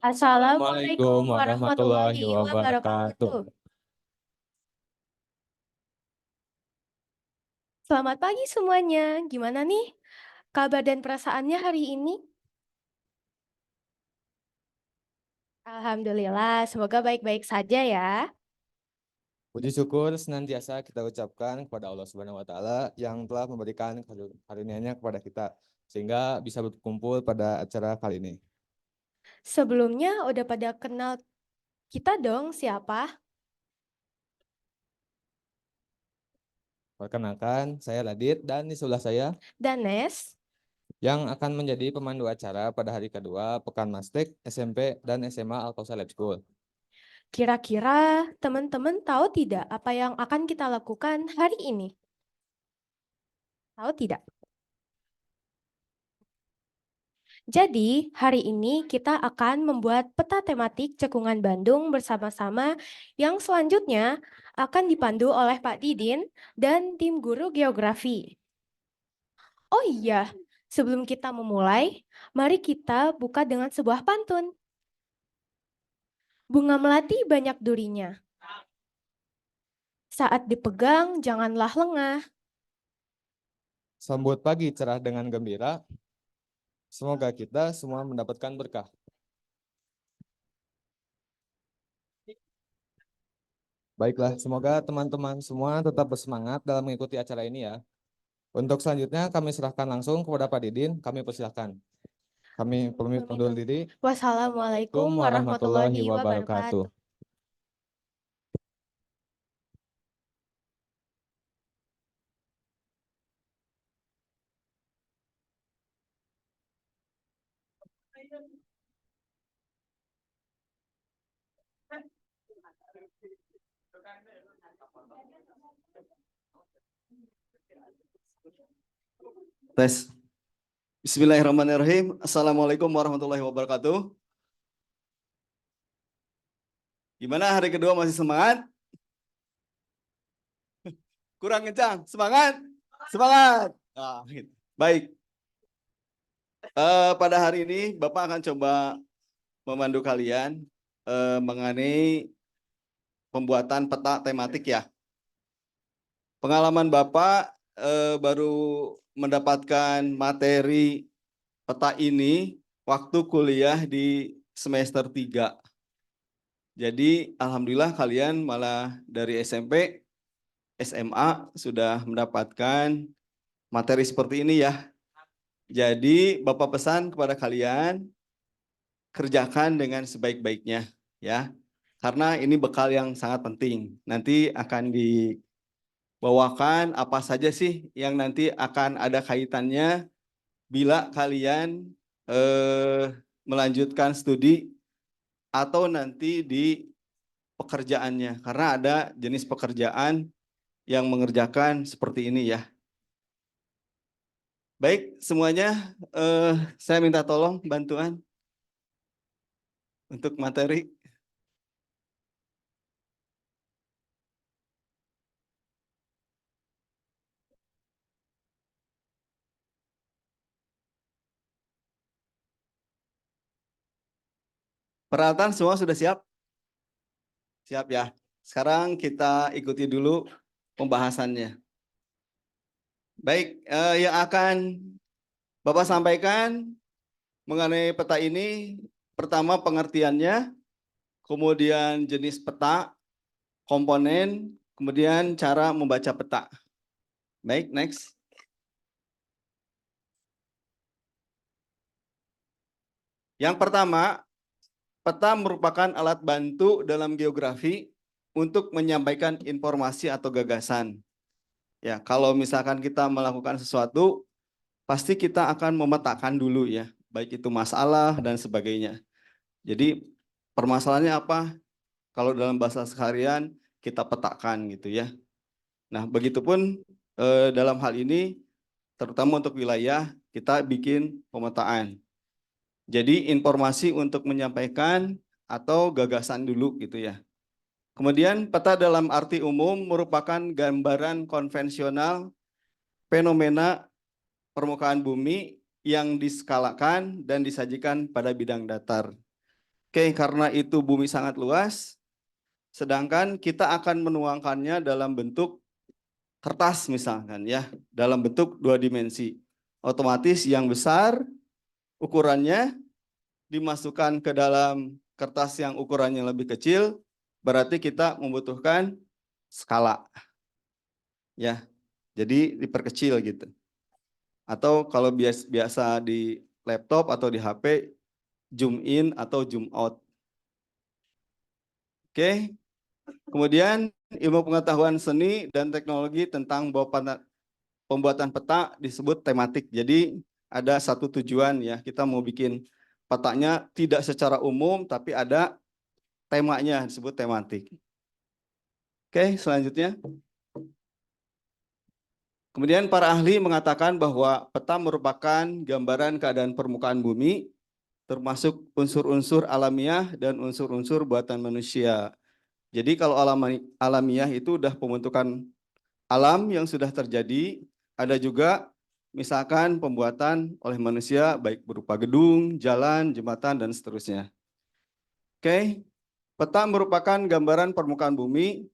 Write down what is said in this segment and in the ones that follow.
Assalamualaikum warahmatullahi wabarakatuh. Selamat pagi semuanya. Gimana nih kabar dan perasaannya hari ini? Alhamdulillah, semoga baik-baik saja ya. Puji syukur senantiasa kita ucapkan kepada Allah Subhanahu wa taala yang telah memberikan karunia-Nya kepada kita sehingga bisa berkumpul pada acara kali ini. Sebelumnya udah pada kenal kita dong siapa? Perkenalkan, saya Radit dan di sebelah saya Danes. yang akan menjadi pemandu acara pada hari kedua Pekan Mastek SMP dan SMA Al-Kausar Lab School. Kira-kira teman-teman tahu tidak apa yang akan kita lakukan hari ini? Tahu tidak? Jadi, hari ini kita akan membuat peta tematik Cekungan Bandung bersama-sama yang selanjutnya akan dipandu oleh Pak Didin dan tim guru geografi. Oh iya, sebelum kita memulai, mari kita buka dengan sebuah pantun. Bunga melati banyak durinya. Saat dipegang, janganlah lengah. Sambut pagi cerah dengan gembira. Semoga kita semua mendapatkan berkah. Baiklah, semoga teman-teman semua tetap bersemangat dalam mengikuti acara ini ya. Untuk selanjutnya kami serahkan langsung kepada Pak Didin, kami persilahkan. Kami pamit undur diri. Wassalamualaikum warahmatullahi wabarakatuh. Tes. Bismillahirrahmanirrahim. Assalamualaikum warahmatullahi wabarakatuh. Gimana hari kedua masih semangat? Kurang kencang. Semangat? Semangat. Nah, gitu. Baik. Pada hari ini Bapak akan coba memandu kalian mengenai pembuatan peta tematik ya. Pengalaman Bapak baru mendapatkan materi peta ini waktu kuliah di semester 3. Jadi alhamdulillah kalian malah dari SMP, SMA sudah mendapatkan materi seperti ini ya. Jadi Bapak pesan kepada kalian kerjakan dengan sebaik-baiknya ya. Karena ini bekal yang sangat penting. Nanti akan dibawakan apa saja sih yang nanti akan ada kaitannya bila kalian melanjutkan studi atau nanti di pekerjaannya. Karena ada jenis pekerjaan yang mengerjakan seperti ini ya. Baik, semuanya saya minta tolong bantuan untuk materi. Peralatan semua sudah siap? Siap ya. Sekarang kita ikuti dulu pembahasannya. Baik, yang akan Bapak sampaikan mengenai peta ini, pertama pengertiannya, kemudian jenis peta, komponen, kemudian cara membaca peta. Baik, next. Yang pertama, peta merupakan alat bantu dalam geografi untuk menyampaikan informasi atau gagasan. Ya, kalau misalkan kita melakukan sesuatu, pasti kita akan memetakan dulu ya, baik itu masalah dan sebagainya. Jadi permasalahannya apa? Kalau dalam bahasa seharian kita petakan gitu ya. Nah, begitupun dalam hal ini, terutama untuk wilayah, kita bikin pemetaan. Jadi informasi untuk menyampaikan atau gagasan dulu gitu ya. Kemudian peta dalam arti umum merupakan gambaran konvensional fenomena permukaan bumi yang diskalakan dan disajikan pada bidang datar. Oke, karena itu bumi sangat luas, sedangkan kita akan menuangkannya dalam bentuk kertas misalkan ya, dalam bentuk 2 dimensi. Otomatis yang besar ukurannya dimasukkan ke dalam kertas yang ukurannya lebih kecil, berarti kita membutuhkan skala. Ya. Jadi diperkecil gitu. Atau kalau biasa di laptop atau di HP, zoom in atau zoom out. Oke. Kemudian ilmu pengetahuan seni dan teknologi tentang pembuatan peta disebut tematik. Jadi ada satu tujuan ya, kita mau bikin petanya tidak secara umum tapi ada temanya disebut tematik. Oke, selanjutnya. Kemudian para ahli mengatakan bahwa peta merupakan gambaran keadaan permukaan bumi, termasuk unsur-unsur alamiah dan unsur-unsur buatan manusia. Jadi kalau alamiah itu udah pembentukan alam yang sudah terjadi, ada juga misalkan pembuatan oleh manusia baik berupa gedung, jalan, jembatan, dan seterusnya. Oke, peta merupakan gambaran permukaan bumi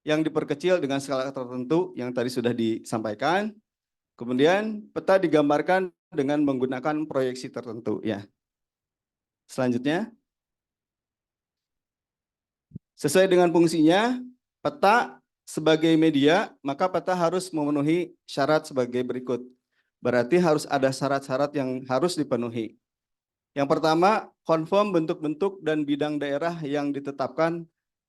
yang diperkecil dengan skala tertentu yang tadi sudah disampaikan. Kemudian peta digambarkan dengan menggunakan proyeksi tertentu ya. Selanjutnya, sesuai dengan fungsinya, peta sebagai media, maka peta harus memenuhi syarat sebagai berikut. Berarti harus ada syarat-syarat yang harus dipenuhi. Yang pertama, konform bentuk-bentuk dan bidang daerah yang ditetapkan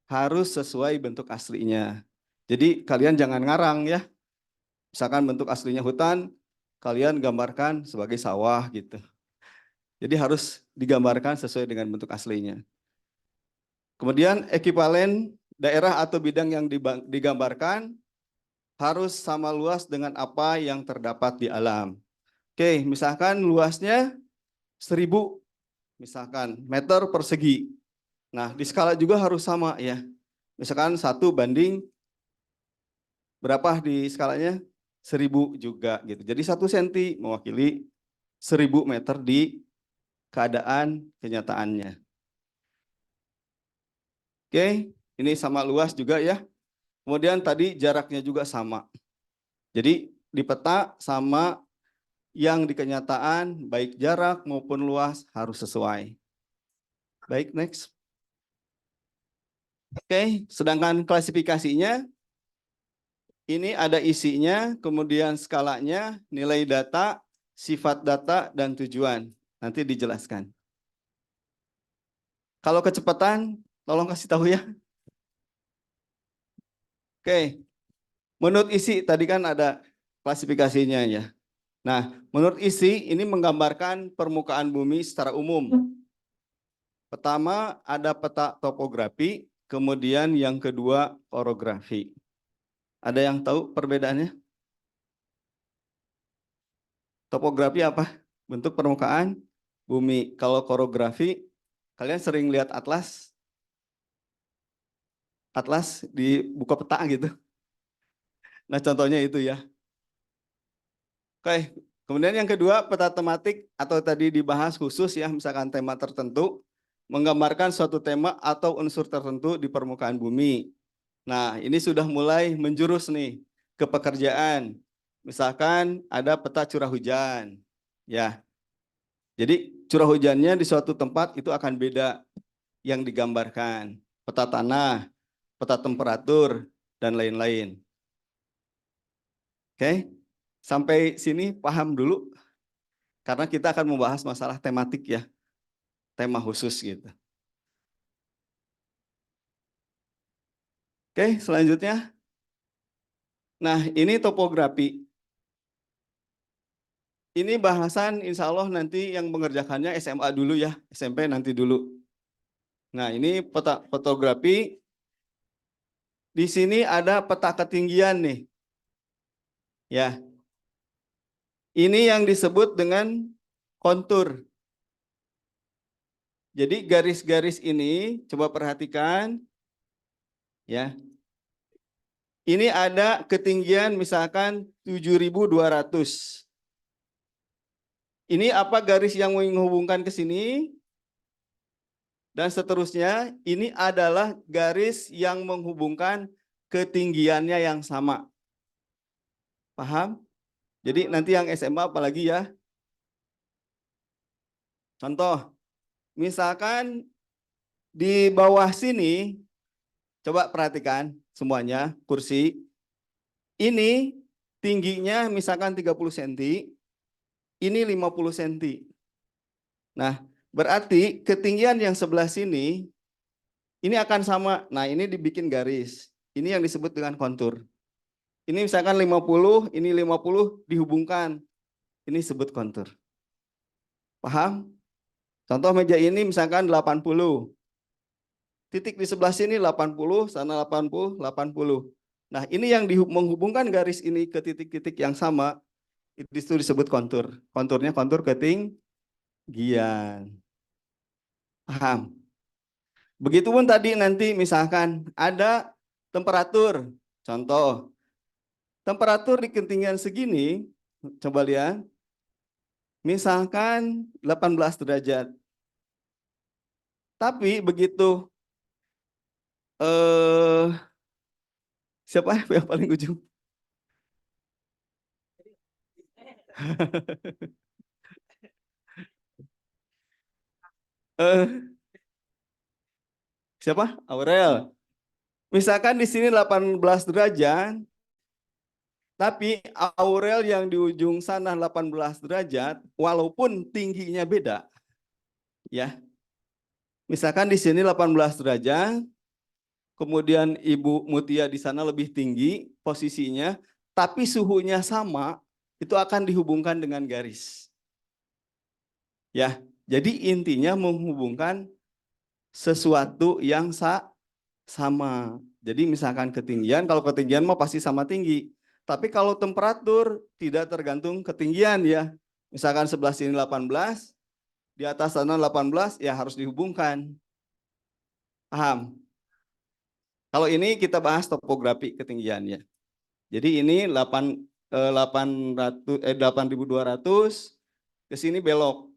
harus sesuai bentuk aslinya. Jadi kalian jangan ngarang ya. Misalkan bentuk aslinya hutan, kalian gambarkan sebagai sawah gitu. Jadi harus digambarkan sesuai dengan bentuk aslinya. Kemudian ekivalen daerah atau bidang yang digambarkan harus sama luas dengan apa yang terdapat di alam. Oke, misalkan luasnya 1000 misalkan meter persegi. Nah, di skala juga harus sama ya. Misalkan 1 banding berapa di skalanya? 1000 juga gitu. Jadi 1 senti mewakili 1000 meter di keadaan kenyataannya. Oke, ini sama luas juga ya. Kemudian tadi jaraknya juga sama. Jadi di peta sama yang di kenyataan baik jarak maupun luas harus sesuai. Baik, next. Oke, sedangkan klasifikasinya ini ada isinya, kemudian skalanya, nilai data, sifat data, dan tujuan. Nanti dijelaskan. Kalau kecepatan, tolong kasih tahu ya. Oke, menurut isi tadi kan ada klasifikasinya ya. Nah, menurut isi ini menggambarkan permukaan bumi secara umum. Pertama ada peta topografi, kemudian yang kedua orografi. Ada yang tahu perbedaannya? Topografi apa? Bentuk permukaan bumi. Kalau orografi, kalian sering lihat atlas? Atlas di buka peta gitu. Nah, contohnya itu ya. Oke, kemudian yang kedua peta tematik atau tadi dibahas khusus ya, misalkan tema tertentu, menggambarkan suatu tema atau unsur tertentu di permukaan bumi. Nah, ini sudah mulai menjurus nih ke pekerjaan. Misalkan ada peta curah hujan. Ya. Jadi curah hujannya di suatu tempat itu akan beda yang digambarkan. Peta tanah, peta temperatur, dan lain-lain. Oke, sampai sini paham dulu. Karena kita akan membahas masalah tematik ya. Tema khusus gitu. Oke, selanjutnya. Nah, ini topografi. Ini bahasan insya Allah nanti yang mengerjakannya SMA dulu ya, SMP nanti dulu. Nah, ini peta fotografi. Di sini ada peta ketinggian nih. Ya. Ini yang disebut dengan kontur. Jadi garis-garis ini coba perhatikan. Ya. Ini ada ketinggian misalkan 7.200. Ini apa garis yang menghubungkan ke sini? Dan seterusnya, ini adalah garis yang menghubungkan ketinggiannya yang sama. Paham? Jadi nanti yang SMA apalagi ya? Contoh, misalkan di bawah sini, coba perhatikan semuanya, kursi. Ini tingginya misalkan 30 cm, ini 50 cm. Nah, berarti ketinggian yang sebelah sini, ini akan sama. Nah, ini dibikin garis. Ini yang disebut dengan kontur. Ini misalkan 50, ini 50 dihubungkan. Ini disebut kontur. Paham? Contoh meja ini misalkan 80. Titik di sebelah sini 80, sana 80, 80. Nah, ini yang menghubungkan garis ini ke titik-titik yang sama, itu disebut kontur. Konturnya kontur ketinggian. Paham? Begitupun tadi nanti misalkan ada temperatur. Contoh, temperatur di ketinggian segini, coba lihat. Misalkan 18 derajat. Tapi begitu siapa yang paling ujung? Eh, siapa? Aurel. Misalkan di sini 18 derajat, tapi Aurel yang di ujung sana 18 derajat, walaupun tingginya beda. Ya. Misalkan di sini 18 derajat, kemudian Ibu Mutia di sana lebih tinggi posisinya, tapi suhunya sama, itu akan dihubungkan dengan garis. Ya, jadi intinya menghubungkan sesuatu yang sama. Jadi misalkan ketinggian, kalau ketinggian mah pasti sama tinggi. Tapi kalau temperatur tidak tergantung ketinggian ya. Misalkan sebelah sini 18, di atas sana 18, ya harus dihubungkan. Paham? Kalau ini kita bahas topografi ketinggiannya. Jadi ini 8.200 ke sini belok.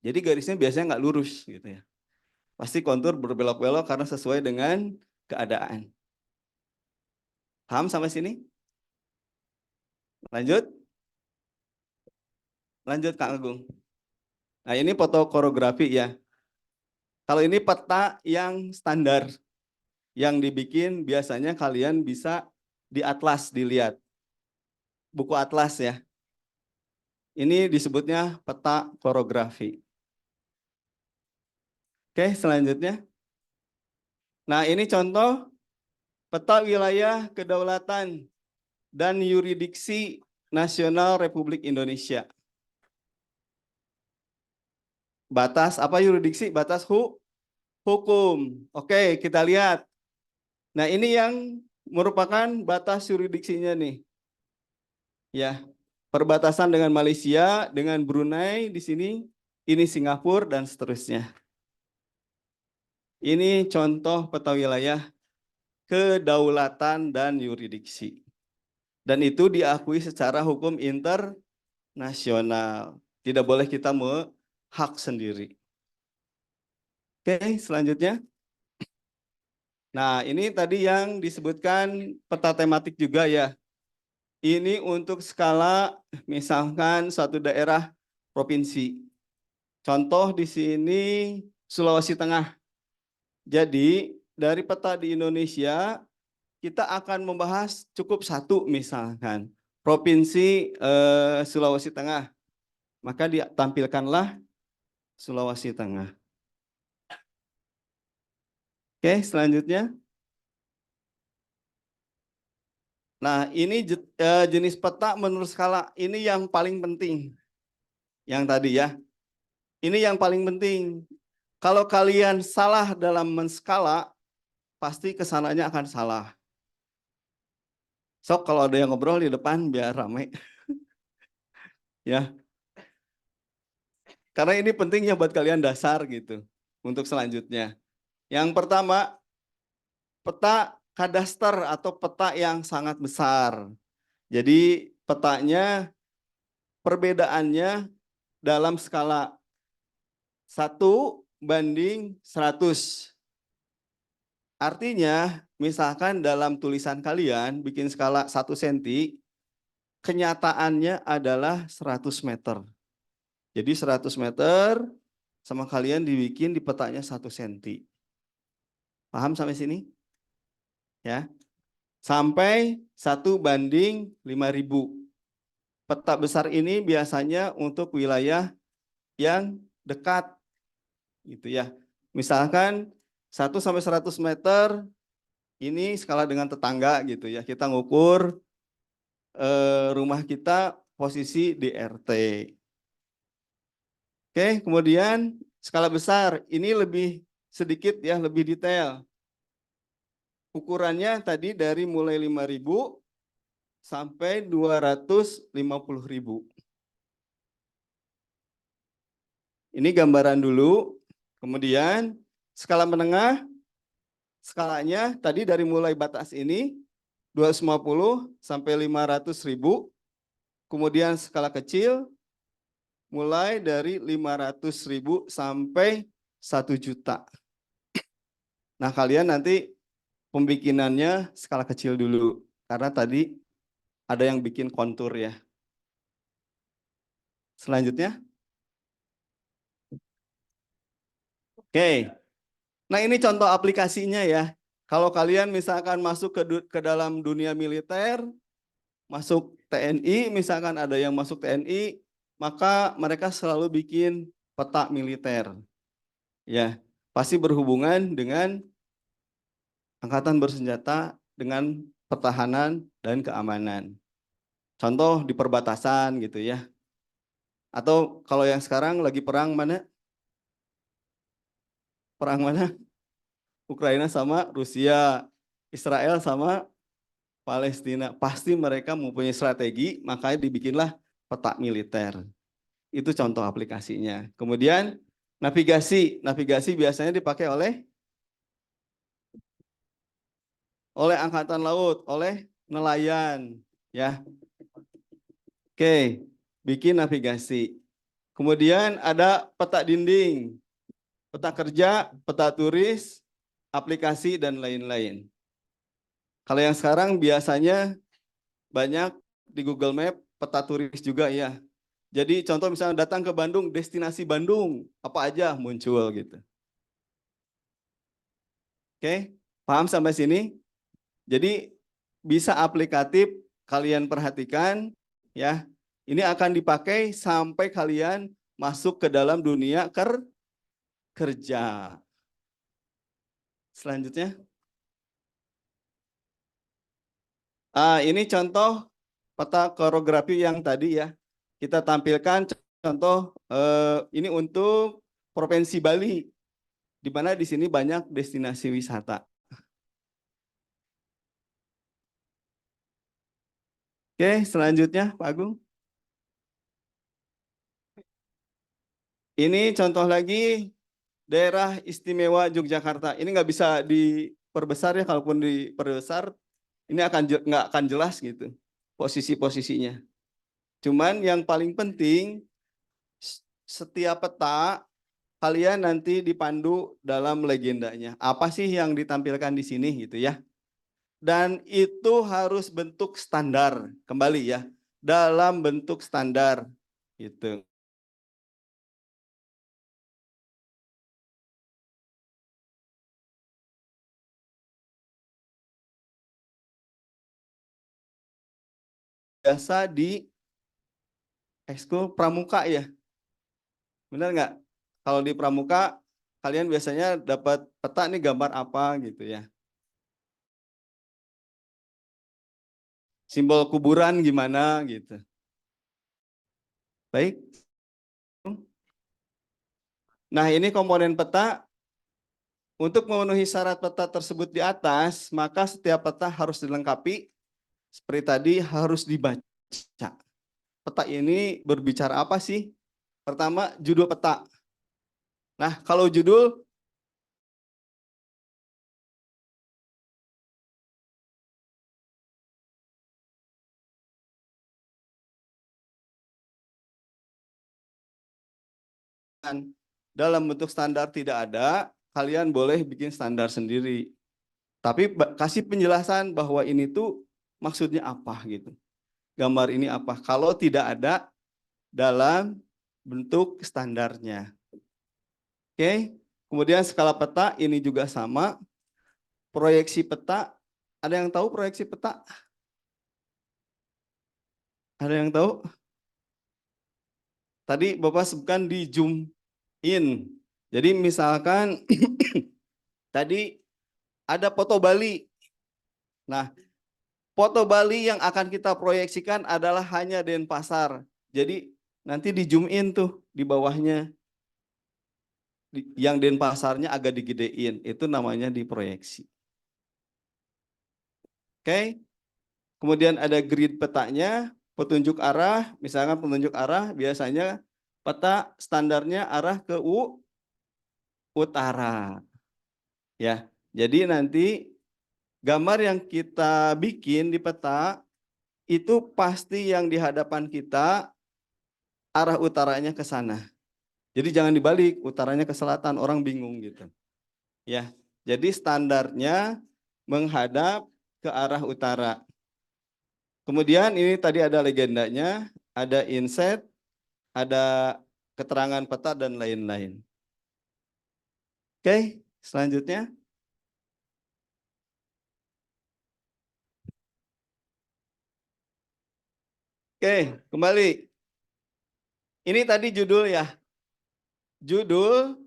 Jadi garisnya biasanya nggak lurus gitu ya. Pasti kontur berbelok-belok karena sesuai dengan keadaan. Paham sampai sini? Lanjut? Lanjut Kak Agung. Nah ini foto koreografi ya. Kalau ini peta yang standar. Yang dibikin biasanya kalian bisa di atlas dilihat. Buku atlas ya. Ini disebutnya peta koreografi. Oke, selanjutnya. Nah, ini contoh peta wilayah kedaulatan dan yurisdiksi nasional Republik Indonesia. Batas apa yurisdiksi? Batas hukum. Oke, kita lihat. Nah, ini yang merupakan batas yurisdiksinya nih. Ya, perbatasan dengan Malaysia, dengan Brunei di sini, ini Singapura dan seterusnya. Ini contoh peta wilayah kedaulatan dan yurisdiksi. Dan itu diakui secara hukum internasional. Tidak boleh kita hak sendiri. Oke, selanjutnya. Nah, ini tadi yang disebutkan peta tematik juga ya. Ini untuk skala misalkan suatu daerah provinsi. Contoh di sini Sulawesi Tengah. Jadi dari peta di Indonesia kita akan membahas cukup satu misalkan provinsi Sulawesi Tengah. Maka ditampilkanlah Sulawesi Tengah. Oke, selanjutnya. Nah, ini jenis peta menurut skala. Ini yang paling penting. Yang tadi ya. Ini yang paling penting. Kalau kalian salah dalam menskala, pasti kesananya akan salah. Sok kalau ada yang ngobrol di depan biar ramai. Ya. Karena ini pentingnya buat kalian dasar gitu. Untuk selanjutnya. Yang pertama, peta kadaster atau peta yang sangat besar. Jadi petanya perbedaannya dalam skala 1:100. Artinya, misalkan dalam tulisan kalian bikin skala 1 cm, kenyataannya adalah 100 meter. Jadi 100 meter sama kalian dibikin di petanya 1 cm. Paham sampai sini? Ya. Sampai 1:5000. Peta besar ini biasanya untuk wilayah yang dekat gitu ya. Misalkan 1-100 meter ini skala dengan tetangga gitu ya. Kita ngukur rumah kita posisi di RT. Oke, kemudian skala besar ini lebih sedikit ya, lebih detail. Ukurannya tadi dari mulai 5.000 sampai 250.000. Ini gambaran dulu. Kemudian skala menengah, skalanya tadi dari mulai batas ini 250 sampai 500.000. Kemudian skala kecil mulai dari 500.000 sampai 1 juta. Nah, kalian nanti pembikinannya skala kecil dulu karena tadi ada yang bikin kontur ya. Selanjutnya. Oke. Nah, ini contoh aplikasinya ya. Kalau kalian misalkan masuk ke dalam dunia militer, masuk TNI, misalkan ada yang masuk TNI, maka mereka selalu bikin peta militer. Ya, pasti berhubungan dengan angkatan bersenjata, dengan pertahanan dan keamanan. Contoh di perbatasan gitu ya. Atau kalau yang sekarang lagi perang mana? Perang mana? Ukraina sama Rusia, Israel sama Palestina. Pasti mereka mempunyai strategi, makanya dibikinlah peta militer. Itu contoh aplikasinya. Kemudian navigasi. Navigasi biasanya dipakai oleh angkatan laut, oleh nelayan, ya. Oke, bikin navigasi. Kemudian ada peta dinding, peta kerja, peta turis, aplikasi dan lain-lain. Kalau yang sekarang biasanya banyak di Google Map, peta turis juga ya. Jadi contoh misalnya datang ke Bandung, destinasi Bandung, apa aja muncul gitu. Oke, paham sampai sini? Jadi bisa aplikatif, kalian perhatikan ya. Ini akan dipakai sampai kalian masuk ke dalam dunia kerja. Selanjutnya. Ini contoh peta koreografi yang tadi ya. Kita tampilkan contoh ini untuk Provinsi Bali, di mana di sini banyak destinasi wisata. Oke, selanjutnya Pak Agung. Ini contoh lagi daerah istimewa Yogyakarta. Ini nggak bisa diperbesar ya, kalaupun diperbesar ini nggak akan jelas gitu posisi-posisinya. Cuman yang paling penting setiap peta kalian nanti dipandu dalam legendanya. Apa sih yang ditampilkan di sini gitu ya. Dan itu harus bentuk standar, kembali ya, dalam bentuk standar gitu. Biasa di ekskul pramuka ya, benar nggak? Kalau di pramuka kalian biasanya dapat peta nih gambar apa gitu ya. Simbol kuburan gimana gitu. Baik. Nah, ini komponen peta. Untuk memenuhi syarat peta tersebut di atas, maka setiap peta harus dilengkapi. Seperti tadi harus dibaca. Peta ini berbicara apa sih? Pertama, judul peta. Nah, kalau judul dalam bentuk standar tidak ada, kalian boleh bikin standar sendiri. Tapi kasih penjelasan bahwa ini tuh maksudnya apa gitu. Gambar ini apa? Kalau tidak ada dalam bentuk standarnya. Oke. Kemudian skala peta ini juga sama. Proyeksi peta, ada yang tahu proyeksi peta? Ada yang tahu? Tadi Bapak sebutkan di zoom in. Jadi misalkan tadi ada foto Bali. Nah, foto Bali yang akan kita proyeksikan adalah hanya Denpasar. Jadi nanti di zoom in tuh di bawahnya. Yang Denpasarnya agak digedein. Itu namanya diproyeksi. Oke. Kemudian ada grid petanya, petunjuk arah. Misalkan petunjuk arah biasanya peta standarnya arah ke utara. Ya, jadi nanti gambar yang kita bikin di peta itu pasti yang di hadapan kita arah utaranya ke sana. Jadi jangan dibalik, utaranya ke selatan, orang bingung gitu. Ya, jadi standarnya menghadap ke arah utara. Kemudian ini tadi ada legendanya, ada inset, ada keterangan peta dan lain-lain. Oke, selanjutnya. Oke, kembali. Ini tadi judul ya. Judul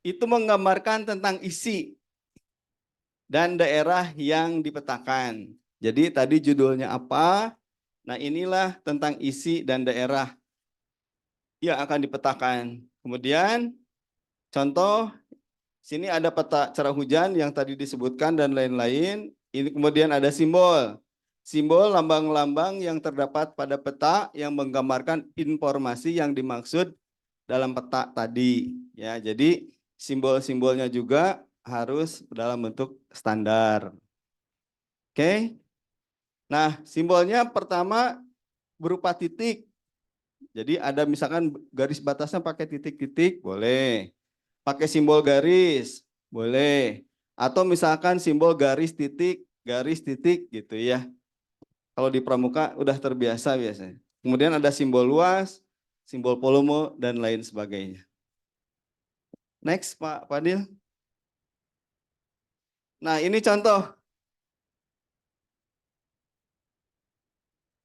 itu menggambarkan tentang isi dan daerah yang dipetakan. Jadi tadi judulnya apa? Nah, inilah tentang isi dan daerah yang akan dipetakan. Kemudian contoh sini ada peta curah hujan yang tadi disebutkan dan lain-lain. Ini kemudian ada simbol. Simbol lambang-lambang yang terdapat pada peta yang menggambarkan informasi yang dimaksud dalam peta tadi. Ya, jadi simbol-simbolnya juga harus dalam bentuk standar. Oke. Nah, simbolnya pertama berupa titik. Jadi ada misalkan garis batasnya pakai titik-titik, boleh. Pakai simbol garis, boleh. Atau misalkan simbol garis titik gitu ya. Kalau di pramuka udah terbiasa biasanya. Kemudian ada simbol luas, simbol volume, dan lain sebagainya. Next, Pak Fadil. Nah, ini contoh.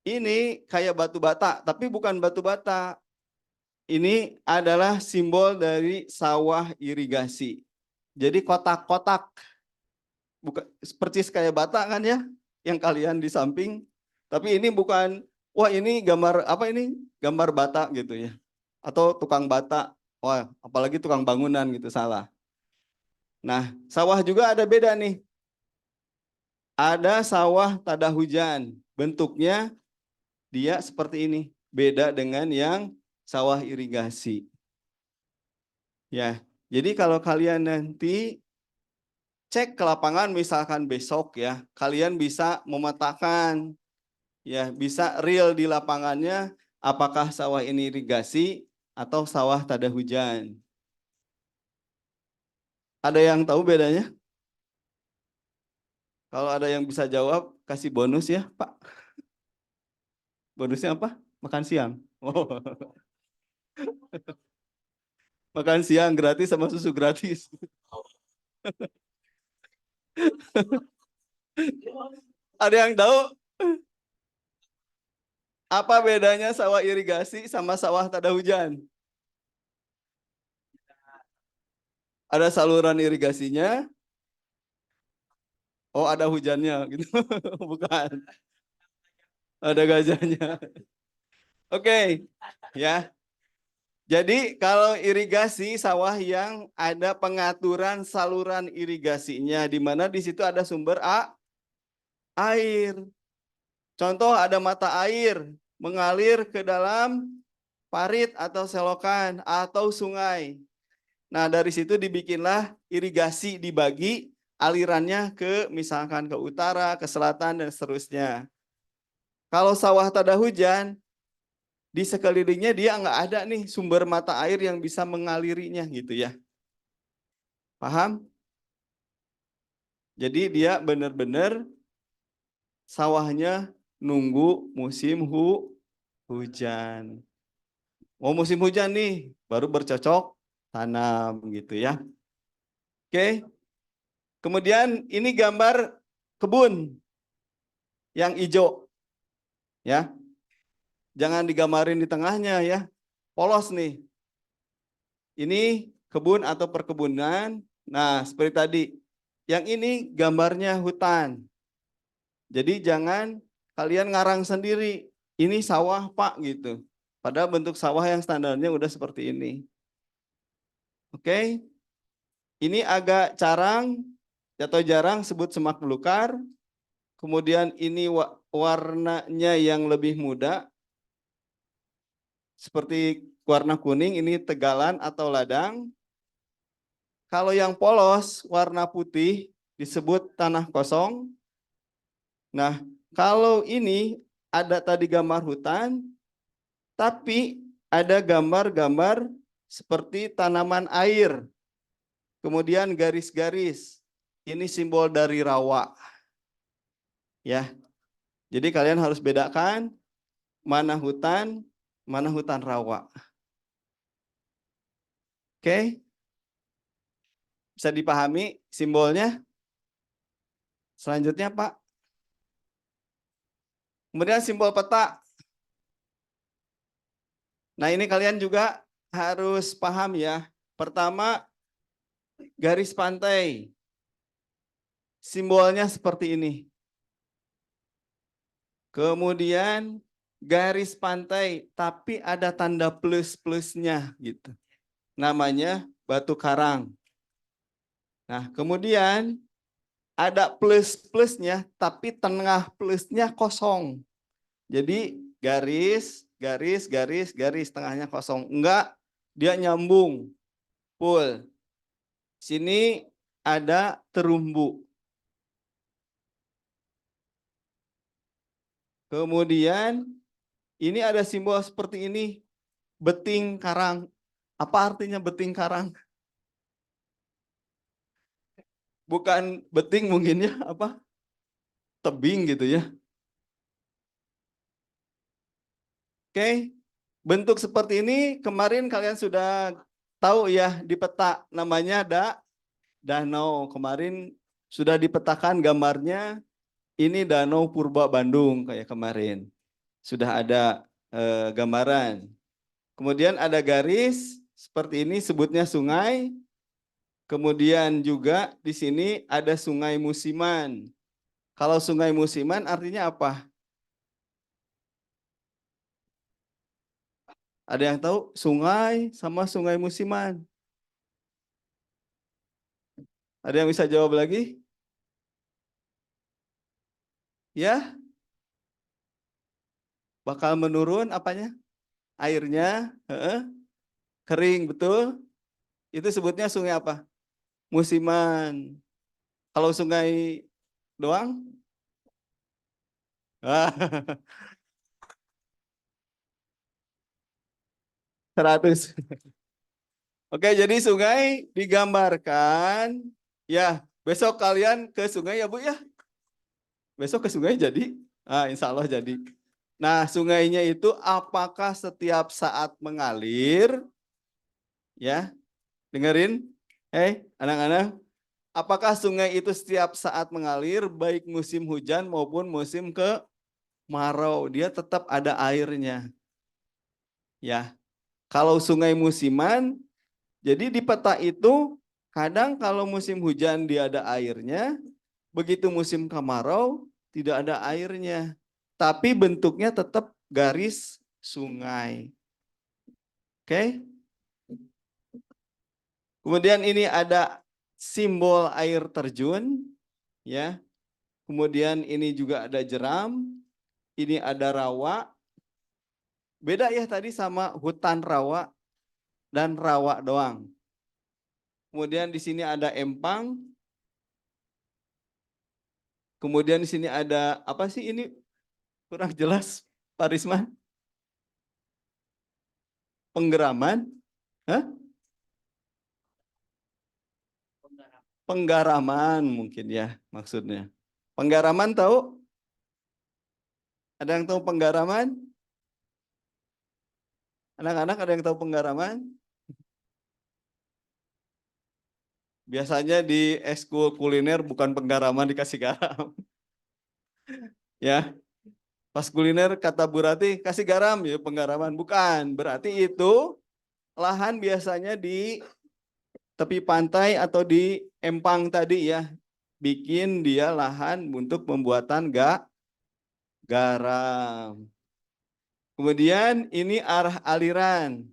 Ini kayak batu bata, tapi bukan batu bata. Ini adalah simbol dari sawah irigasi. Jadi kotak-kotak. Bukan seperti kayak bata kan ya, yang kalian di samping. Tapi ini bukan, wah ini gambar apa ini? Gambar bata gitu ya. Atau tukang bata. Wah, apalagi tukang bangunan gitu, salah. Nah, sawah juga ada beda nih. Ada sawah tada hujan. Bentuknya dia seperti ini. Beda dengan yang sawah irigasi. Ya, jadi kalau kalian nanti cek ke lapangan misalkan besok ya, kalian bisa memetakan, ya bisa real di lapangannya apakah sawah ini irigasi atau sawah tada hujan. Ada yang tahu bedanya? Kalau ada yang bisa jawab, kasih bonus ya Pak. Bonusnya apa? Makan siang. Oh. Makan siang gratis sama susu gratis. Ada yang tahu? Apa bedanya sawah irigasi sama sawah tada hujan? Ada saluran irigasinya. Oh, ada hujannya gitu. Bukan. Ada gajahnya. Oke. Ya. Jadi kalau irigasi sawah yang ada pengaturan saluran irigasinya di mana di situ ada sumber air. Contoh ada mata air mengalir ke dalam parit atau selokan atau sungai. Nah, dari situ dibikinlah irigasi, dibagi alirannya ke misalkan ke utara, ke selatan dan seterusnya. Kalau sawah tada hujan di sekelilingnya dia nggak ada nih sumber mata air yang bisa mengalirinya gitu ya. Paham? Jadi dia benar-benar sawahnya nunggu musim hujan. Mau musim hujan nih, baru bercocok tanam gitu ya. Oke. Kemudian ini gambar kebun yang hijau ya. Jangan digambarin di tengahnya ya. Polos nih. Ini kebun atau perkebunan. Nah, seperti tadi. Yang ini gambarnya hutan. Jadi jangan kalian ngarang sendiri. Ini sawah, Pak, gitu. Padahal bentuk sawah yang standarnya udah seperti ini. Oke. Ini agak carang atau jarang sebut semak belukar. Kemudian ini warnanya yang lebih muda. Seperti warna kuning, ini tegalan atau ladang. Kalau yang polos, warna putih, disebut tanah kosong. Nah, kalau ini ada tadi gambar hutan, tapi ada gambar-gambar seperti tanaman air. Kemudian garis-garis. Ini simbol dari rawa. Ya. Jadi kalian harus bedakan mana hutan rawa. Oke? Bisa dipahami simbolnya? Selanjutnya, Pak. Kemudian simbol peta. Nah, ini kalian juga harus paham ya. Pertama, garis pantai. Simbolnya seperti ini. Kemudian garis pantai, tapi ada tanda plus-plusnya gitu. Namanya batu karang. Nah, kemudian ada plus-plusnya, tapi tengah plusnya kosong. Jadi garis, tengahnya kosong. Enggak, dia nyambung. Full. Sini ada terumbu. Kemudian ini ada simbol seperti ini. Beting karang. Apa artinya beting karang? Bukan beting mungkin ya, apa? Tebing gitu ya. Oke. Bentuk seperti ini kemarin kalian sudah tahu ya di peta, namanya danau. Kemarin sudah dipetakan gambarnya, ini Danau Purba Bandung kayak kemarin. Sudah ada gambaran. Kemudian ada garis seperti ini, sebutnya sungai. Kemudian juga di sini ada sungai musiman. Kalau sungai musiman artinya apa? Ada yang tahu sungai sama sungai musiman? Ada yang bisa jawab lagi? Ya? Bakal menurun apanya? Airnya, kering, betul? Itu sebutnya sungai apa? Musiman. Kalau sungai doang? 100. Oke, jadi sungai digambarkan. Ya, besok kalian ke sungai ya Bu ya? Besok ke sungai jadi? Insya Allah jadi. Nah, sungainya itu apakah setiap saat mengalir? Ya, dengerin. Anak-anak. Apakah sungai itu setiap saat mengalir, baik musim hujan maupun musim kemarau? Dia tetap ada airnya. Ya, kalau sungai musiman, jadi di peta itu kadang kalau musim hujan dia ada airnya, begitu musim kemarau tidak ada airnya. Tapi bentuknya tetap garis sungai. Oke? Kemudian ini ada simbol air terjun, ya. Kemudian ini juga ada jeram, ini ada rawa. Beda ya tadi sama hutan rawa dan rawa doang. Kemudian di sini ada empang. Kemudian di sini ada apa sih ini? Kurang jelas, Pak Risman. Penggeraman? Hah? Penggaraman mungkin ya maksudnya. Penggaraman tahu? Ada yang tahu penggaraman? Anak-anak ada yang tahu penggaraman? Biasanya di ekskul kuliner bukan penggaraman dikasih garam. Ya, pas kuliner kata Bu Rati kasih garam ya penggaraman. Bukan, berarti itu lahan biasanya di tepi pantai atau di empang tadi ya. Bikin dia lahan untuk pembuatan garam. Kemudian ini arah aliran.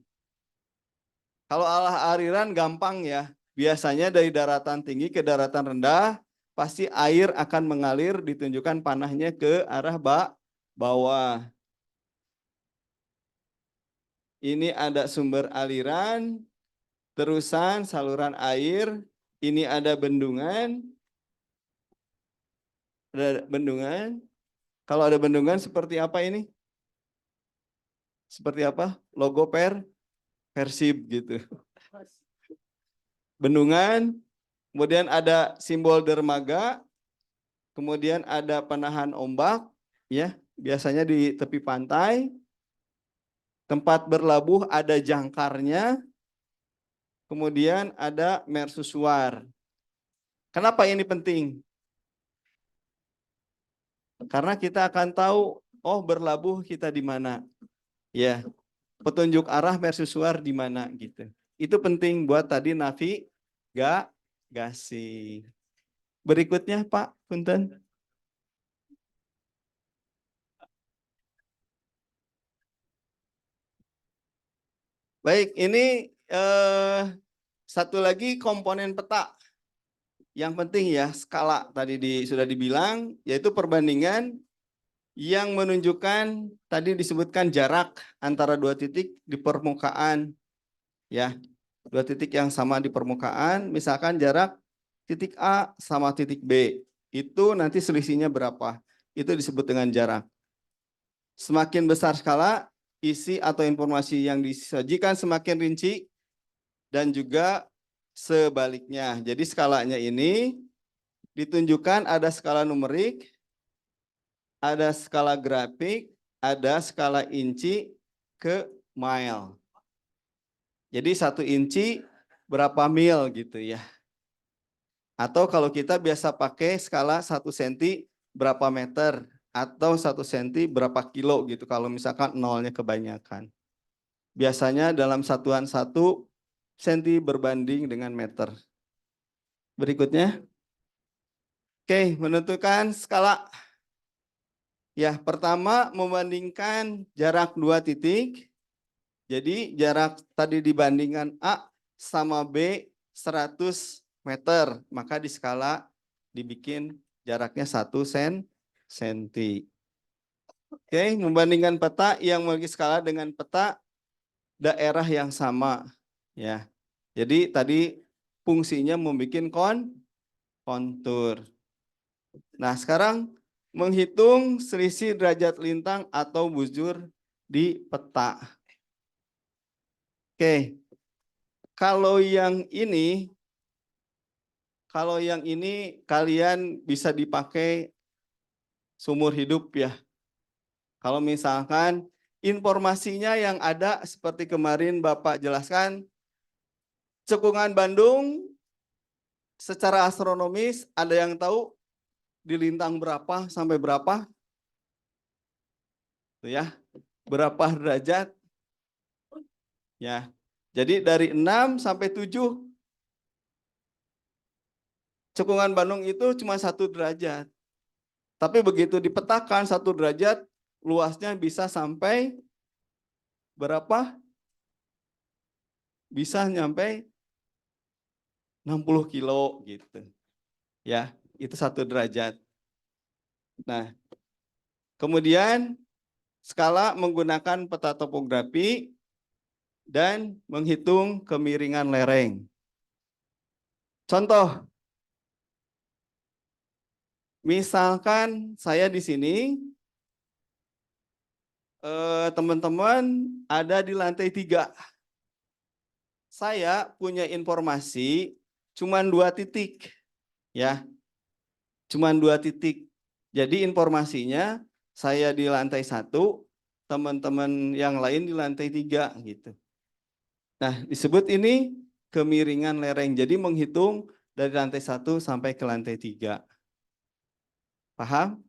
Kalau arah aliran gampang ya. Biasanya dari daratan tinggi ke daratan rendah, pasti air akan mengalir ditunjukkan panahnya ke arah bawah. Ini ada sumber aliran, terusan saluran air, ini ada bendungan. Ada bendungan. Kalau ada bendungan seperti apa ini? Seperti apa? Logo Persib gitu. Bendungan, kemudian ada simbol dermaga, kemudian ada penahan ombak, ya biasanya di tepi pantai. Tempat berlabuh ada jangkarnya, kemudian ada mercusuar. Kenapa ini penting? Karena kita akan tahu, oh berlabuh kita di mana, ya petunjuk arah mercusuar di mana gitu. Itu penting buat tadi navigasi. Berikutnya Pak Punten. Baik, ini satu lagi komponen peta. Yang penting ya skala tadi sudah dibilang, yaitu perbandingan yang menunjukkan tadi disebutkan jarak antara dua titik di permukaan. Ya, dua titik yang sama di permukaan, misalkan jarak titik A sama titik B, itu nanti selisihnya berapa? Itu disebut dengan jarak. Semakin besar skala, isi atau informasi yang disajikan semakin rinci, dan juga sebaliknya. Jadi skalanya ini ditunjukkan ada skala numerik, ada skala grafik, ada skala inci ke mile. Jadi 1 inci berapa mil gitu ya. Atau kalau kita biasa pakai skala 1 senti berapa meter, atau 1 senti berapa kilo gitu kalau misalkan nolnya kebanyakan. Biasanya dalam satuan 1 senti berbanding dengan meter. Berikutnya. Oke, menentukan skala. Ya, pertama membandingkan jarak 2 titik. Jadi jarak tadi dibandingkan A sama B 100 meter. Maka di skala dibikin jaraknya 1 senti. Oke, membandingkan peta yang memiliki skala dengan peta daerah yang sama. Ya, jadi tadi fungsinya membuat kontur. Nah, sekarang menghitung selisih derajat lintang atau bujur di peta. Oke, kalau yang ini kalian bisa dipakai seumur hidup ya. Kalau misalkan informasinya yang ada seperti kemarin Bapak jelaskan, cekungan Bandung secara astronomis ada yang tahu di lintang berapa sampai berapa? Tuh ya, berapa derajat? Ya. Jadi dari 6 sampai 7 cekungan Bandung itu cuma 1 derajat. Tapi begitu dipetakan 1 derajat, luasnya bisa sampai berapa? Bisa nyampe 60 kilo gitu. Ya, itu 1 derajat. Nah, kemudian skala menggunakan peta topografi dan menghitung kemiringan lereng. Contoh, misalkan saya di sini, teman-teman ada di lantai 3. saya punya informasi cuman 2 titik, ya, cuman 2 titik. Jadi informasinya saya di lantai 1, teman-teman yang lain di lantai 3 gitu. Nah, disebut ini kemiringan lereng. Jadi menghitung dari lantai 1 sampai ke lantai 3. Paham?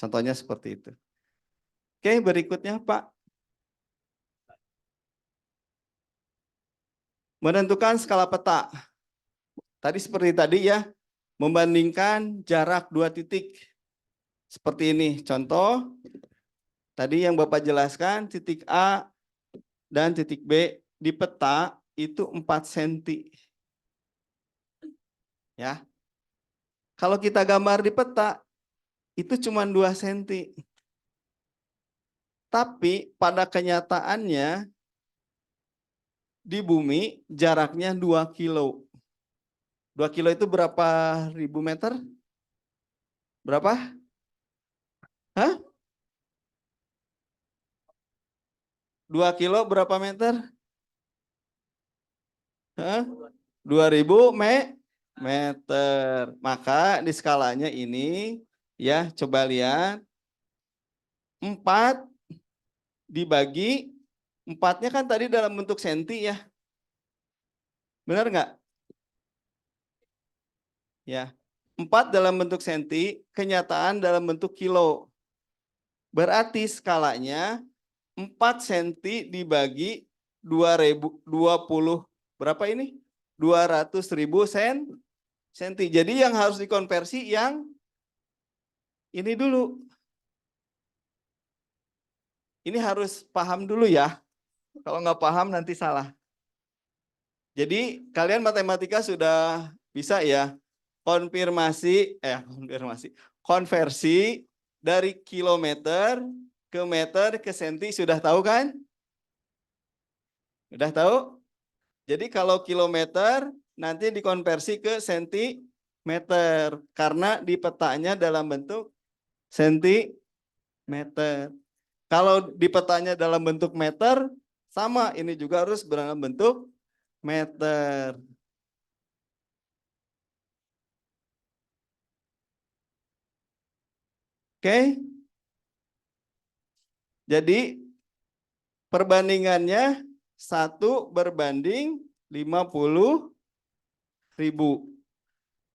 Contohnya seperti itu. Oke, berikutnya Pak. Menentukan skala peta. Tadi seperti tadi ya, membandingkan jarak 2 titik. Seperti ini, contoh. Tadi yang Bapak jelaskan, titik A dan titik B di peta itu 4 cm. Ya. Kalau kita gambar di peta, itu cuma 2 cm. Tapi pada kenyataannya, di bumi jaraknya 2 kilo. 2 kilo itu berapa ribu meter? Berapa? Hah? 2 kilo berapa meter? Hah? 2000 meter. Maka di skalanya ini ya coba lihat 4 dibagi 4-nya kan tadi dalam bentuk senti ya. Benar nggak? Ya. 4 dalam bentuk senti, kenyataan dalam bentuk kilo. Berarti skalanya 4 cm dibagi 20 berapa ini? 200.000 senti. Jadi yang harus dikonversi yang ini dulu. Ini harus paham dulu ya. Kalau nggak paham nanti salah. Jadi kalian matematika sudah bisa ya konversi dari kilometer ke meter ke senti sudah tahu kan? Sudah tahu? Jadi kalau kilometer nanti dikonversi ke sentimeter karena di petanya dalam bentuk sentimeter. Kalau di petanya dalam bentuk meter sama, ini juga harus dalam bentuk meter. Oke. Jadi perbandingannya 1 berbanding 50.000.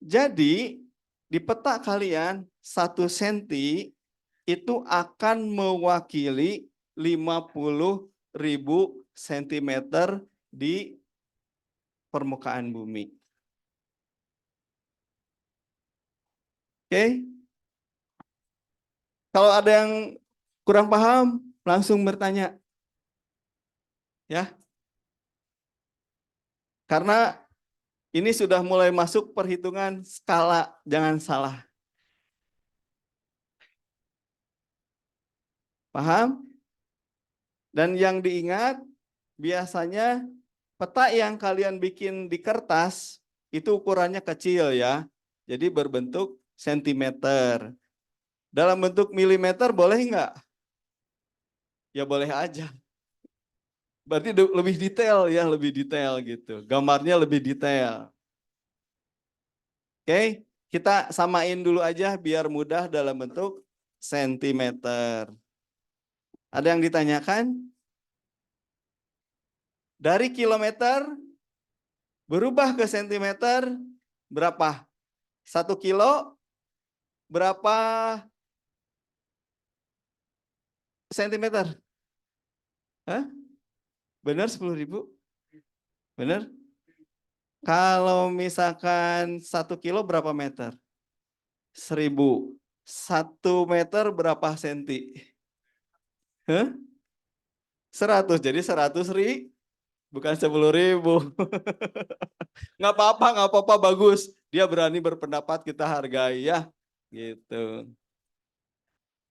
Jadi di peta kalian 1 cm itu akan mewakili 50.000 cm di permukaan bumi. Oke. Kalau ada yang kurang paham, langsung bertanya. Ya. Karena ini sudah mulai masuk perhitungan skala, jangan salah. Paham? Dan yang diingat, biasanya peta yang kalian bikin di kertas, itu ukurannya kecil ya. Jadi berbentuk sentimeter. Dalam bentuk milimeter boleh nggak? Ya boleh aja. Berarti lebih detail ya, lebih detail gitu. Gambarnya lebih detail. Oke, kita samain dulu aja biar mudah dalam bentuk sentimeter. Ada yang ditanyakan? Dari kilometer berubah ke sentimeter berapa? 1 kilo berapa sentimeter? Hah? Benar 10.000? Benar? Kalau misalkan 1 kilo berapa meter? 1.000. 1 meter berapa senti? Hah? 100. Jadi 100 bukan 10.000. Nggak apa-apa, bagus. Dia berani berpendapat, kita hargai ya. Gitu.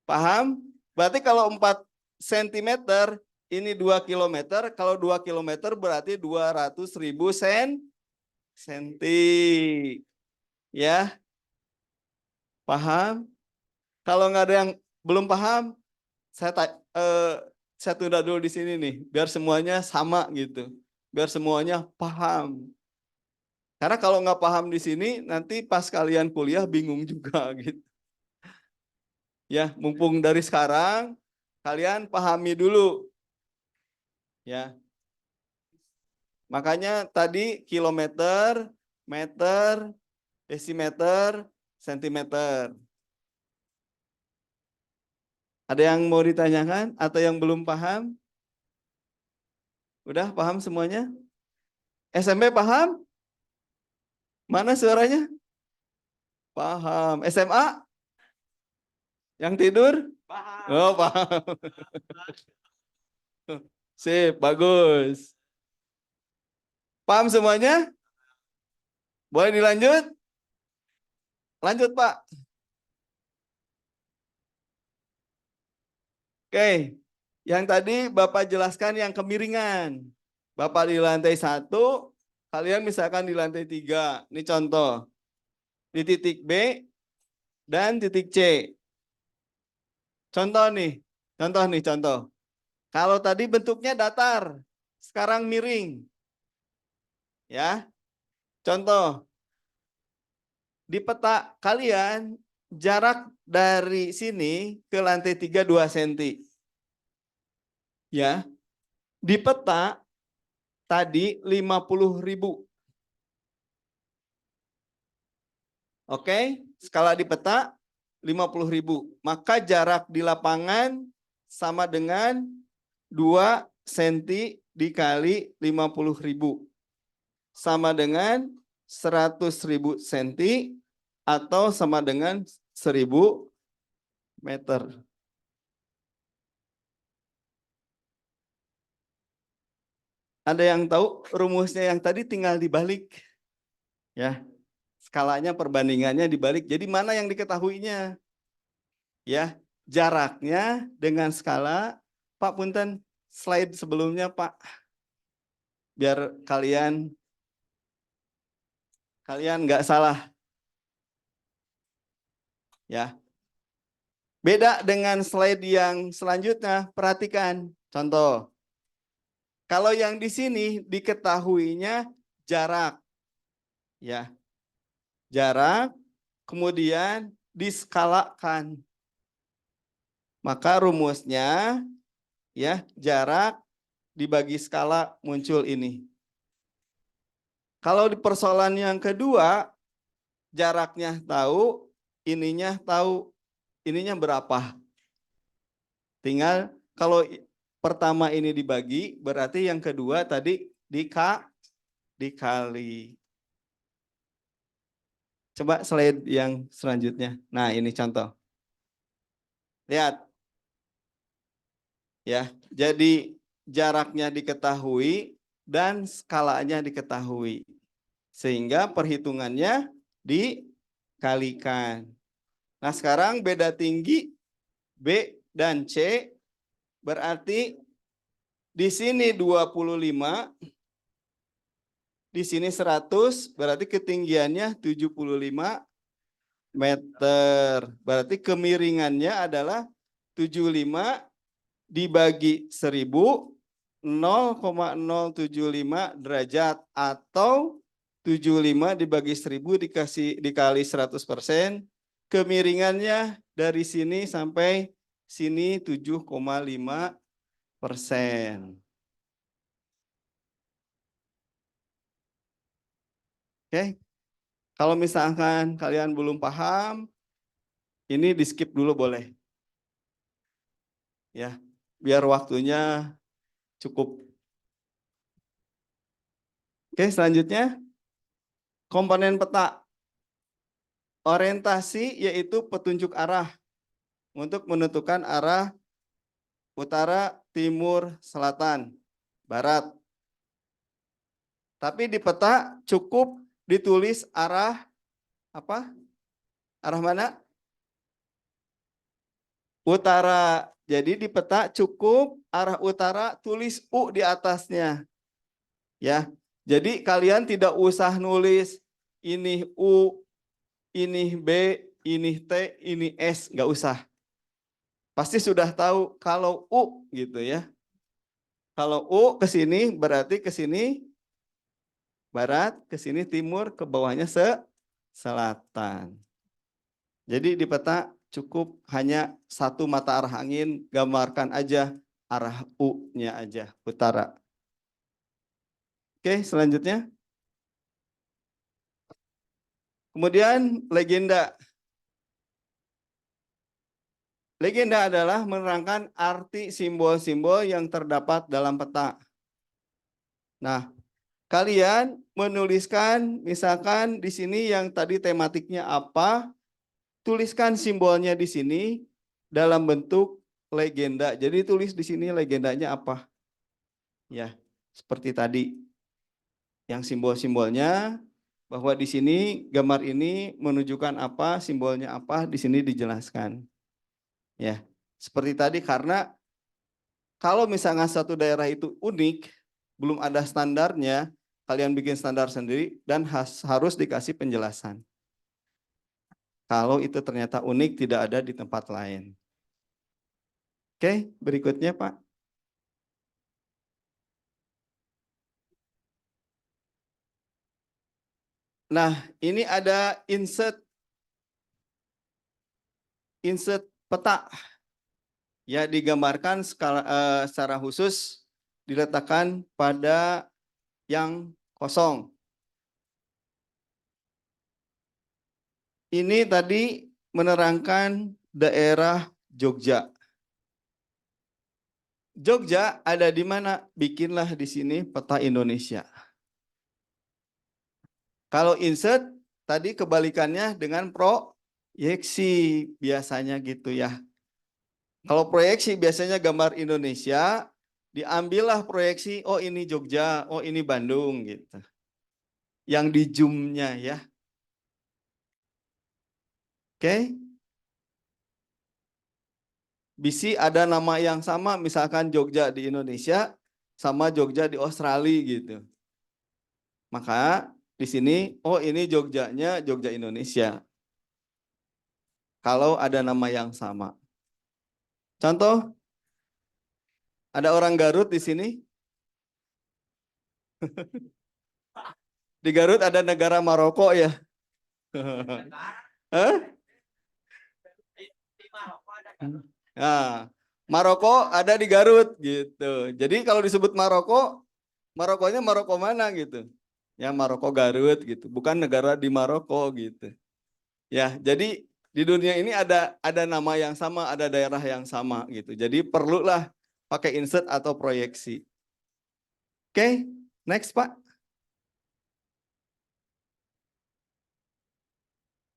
Paham? Berarti kalau 4 cm, ini 2 km. Kalau 2 km berarti 200.000 senti. Ya. Paham? Kalau nggak ada yang belum paham, saya tunda dulu di sini nih, biar semuanya sama gitu. biar semuanya paham. Karena kalau nggak paham di sini, nanti pas kalian kuliah bingung juga gitu. Ya, mumpung dari sekarang kalian pahami dulu. Ya. Makanya tadi kilometer, meter, desimeter, sentimeter. Ada yang mau ditanyakan atau yang belum paham? Udah paham semuanya? SMP paham? Mana suaranya? Paham. SMA? Yang tidur? Paham. Oh, paham. Sip, bagus. Paham semuanya? Boleh dilanjut? Lanjut, Pak. Oke. Yang tadi Bapak jelaskan yang kemiringan. Bapak di lantai 1, kalian misalkan di lantai 3. Ini contoh. Di titik B dan titik C. Contoh nih. Contoh. Kalau tadi bentuknya datar, sekarang miring. Ya. Contoh. Di peta kalian, jarak dari sini ke lantai 3 2 cm. Ya. Di peta tadi 50.000. Oke, skala di peta 50.000. Maka jarak di lapangan sama dengan 2 cm dikali 50.000. Sama dengan 100.000 cm atau sama dengan 1.000 meter. Ada yang tahu rumusnya yang tadi tinggal dibalik? Ya, skalanya perbandingannya dibalik. Jadi mana yang diketahuinya? Ya, jaraknya dengan skala. Pak Punten, slide sebelumnya Pak. Biar kalian nggak salah. Ya. Beda dengan slide yang selanjutnya, perhatikan. Contoh. Kalau yang di sini diketahuinya jarak. Ya. Jarak, kemudian diskalakan. Maka rumusnya ya, jarak dibagi skala muncul ini. Kalau di persoalan yang kedua, jaraknya tahu, ininya berapa. Tinggal kalau pertama ini dibagi, berarti yang kedua tadi dikali. Coba slide yang selanjutnya. Nah, ini contoh. Lihat. Ya, jadi jaraknya diketahui dan skalanya diketahui. Sehingga perhitungannya dikalikan. Nah, sekarang beda tinggi B dan C berarti di sini 25, di sini 100, berarti ketinggiannya 75 meter. Berarti kemiringannya adalah 75 dibagi 1000, 0,075 derajat, atau 75 dibagi 1000 dikali 100%, kemiringannya dari sini sampai sini 7,5%. Oke, kalau misalkan kalian belum paham, ini di skip dulu boleh. Ya, biar waktunya cukup. Oke, selanjutnya komponen peta. Orientasi yaitu petunjuk arah untuk menentukan arah utara, timur, selatan, barat. Tapi di peta cukup ditulis arah apa? Arah mana? Utara. Jadi di peta cukup arah utara, tulis U di atasnya. Ya. Jadi kalian tidak usah nulis ini U, ini B, ini T, ini S, nggak usah. Pasti sudah tahu kalau U gitu ya. Kalau U ke sini berarti ke sini barat, ke sini timur, ke bawahnya selatan. Jadi di peta cukup hanya satu mata arah angin, gambarkan aja arah U-nya aja, utara. Oke, selanjutnya. Kemudian legenda. Legenda adalah menerangkan arti simbol-simbol yang terdapat dalam peta. Nah, kalian menuliskan misalkan di sini yang tadi tematiknya apa, tuliskan simbolnya di sini dalam bentuk legenda. Jadi tulis di sini legendanya apa. Ya, seperti tadi. Yang simbol-simbolnya bahwa di sini gambar ini menunjukkan apa, simbolnya apa, di sini dijelaskan. Ya, seperti tadi karena kalau misalnya satu daerah itu unik, belum ada standarnya, kalian bikin standar sendiri dan harus dikasih penjelasan. Kalau itu ternyata unik tidak ada di tempat lain. Oke, berikutnya Pak. Nah, ini ada insert peta. Ya, digambarkan secara khusus diletakkan pada yang kosong. Ini tadi menerangkan daerah Jogja. Jogja ada di mana? Bikinlah di sini peta Indonesia. Kalau insert tadi kebalikannya dengan proyeksi biasanya gitu ya. Kalau proyeksi biasanya gambar Indonesia, diambillah proyeksi, oh ini Jogja, oh ini Bandung gitu. Yang di zoom-nya ya. Oke. Bisa ada nama yang sama, misalkan Jogja di Indonesia sama Jogja di Australia gitu. Maka di sini, oh ini Jogjanya Jogja Indonesia. Kalau ada nama yang sama. Contoh, ada orang Garut di sini. Di Garut ada negara Maroko ya. Hah? Nah, Maroko ada di Garut gitu. Jadi kalau disebut Maroko, Marokonya Maroko mana gitu? Ya Maroko Garut gitu, bukan negara di Maroko gitu. Ya, jadi di dunia ini ada nama yang sama, ada daerah yang sama gitu. Jadi perlulah pakai insert atau proyeksi. Oke, next Pak.